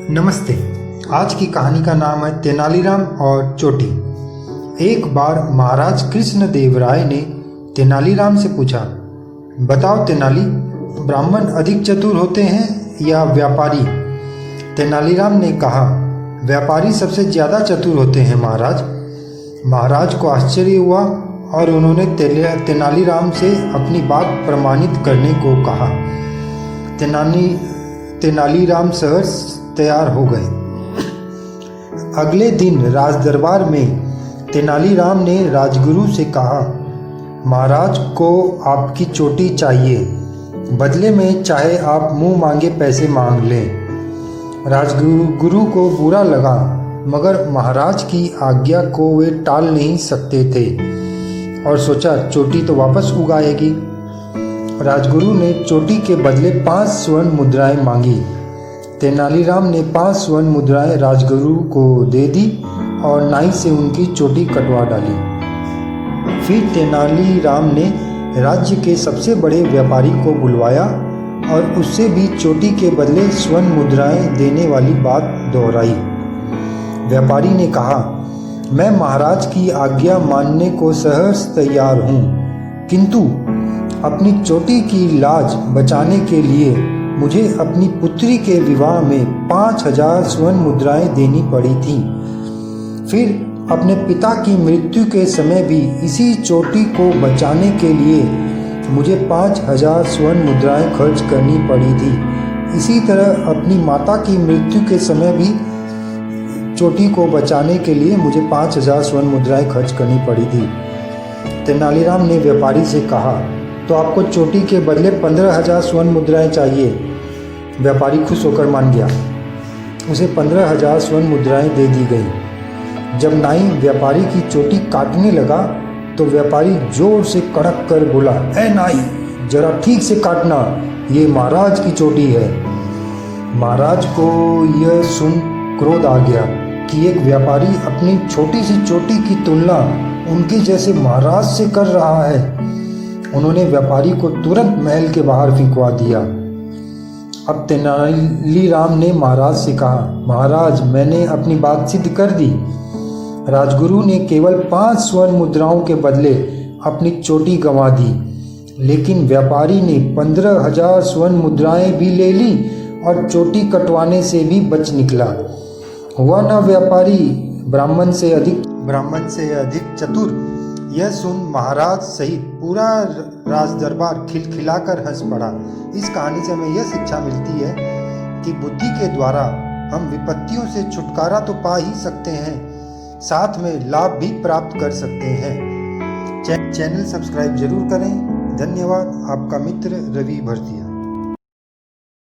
नमस्ते। आज की कहानी का नाम है तेनालीराम और चोटी। एक बार महाराज कृष्णदेव राय ने तेनालीराम से पूछा, बताओ तेनाली, ब्राह्मण अधिक चतुर होते हैं या व्यापारी? तेनालीराम ने कहा, व्यापारी सबसे ज़्यादा चतुर होते हैं महाराज। महाराज को आश्चर्य हुआ और उन्होंने तेनालीराम से अपनी बात प्रमाणित करने को कहा। तेनालीराम सहर्ष तैयार हो गए। अगले दिन राजदरबार में तेनालीराम ने राजगुरु से कहा, महाराज को आपकी चोटी चाहिए, बदले में चाहे आप मुंह मांगे पैसे मांग लें। राजगुरु को बुरा लगा, मगर महाराज की आज्ञा को वे टाल नहीं सकते थे और सोचा चोटी तो वापस उगाएगी। राजगुरु ने चोटी के बदले 5 स्वर्ण मुद्राएं मांगी। तेनालीराम ने 5 स्वर्ण मुद्राएं राजगुरु को दे दी और नाई से उनकी चोटी कटवा डाली। फिर तेनालीराम ने राज्य के सबसे बड़े व्यापारी को बुलवाया और उससे भी चोटी के बदले स्वर्ण मुद्राएं देने वाली बात दोहराई। व्यापारी ने कहा, मैं महाराज की आज्ञा मानने को सहर्ष तैयार हूँ, किंतु अपनी चोटी की लाज बचाने के लिए मुझे अपनी पुत्री के विवाह में 5000 स्वर्ण मुद्राएं देनी पड़ी थी। फिर अपने पिता की मृत्यु के समय भी इसी चोटी को बचाने के लिए मुझे 5000 स्वर्ण मुद्राएं खर्च करनी पड़ी थी। इसी तरह अपनी माता की मृत्यु के समय भी चोटी को बचाने के लिए मुझे 5000 स्वर्ण मुद्राएं खर्च करनी पड़ी थी। तेनालीराम ने व्यापारी से कहा, तो आपको चोटी के बदले 15,000 स्वर्ण मुद्राएं चाहिए। व्यापारी खुश होकर मान गया। उसे 15,000 स्वर्ण मुद्राएं दे दी गई। जब नाई व्यापारी की चोटी काटने लगा तो व्यापारी जोर से कड़क कर बोला, ए नाई, जरा ठीक से काटना, ये महाराज की चोटी है। महाराज को यह सुन क्रोध आ गया कि एक व्यापारी अपनी छोटी सी चोटी की तुलना उनके जैसे महाराज से कर रहा है। उन्होंने व्यापारी को तुरंत महल के बाहर फेंकवा दिया। अब तेनालीराम ने महाराज से कहा, महाराज, मैंने अपनी बात सिद्ध कर दी। राजगुरु ने केवल 5 स्वर्ण मुद्राओं के बदले अपनी चोटी गंवा दी, लेकिन व्यापारी ने 15,000 स्वर्ण मुद्राएं भी ले ली और चोटी कटवाने से भी बच निकला। हुआ ना व्यापारी ब्राह्मण से अधिक चतुर। यह सुन महाराज सहित पूरा राजदरबार खिलखिलाकर हंस पड़ा। इस कहानी से हमें यह शिक्षा मिलती है कि बुद्धि के द्वारा हम विपत्तियों से छुटकारा तो पा ही सकते हैं, साथ में लाभ भी प्राप्त कर सकते हैं। चैनल सब्सक्राइब जरूर करें। धन्यवाद। आपका मित्र रवि भरतिया।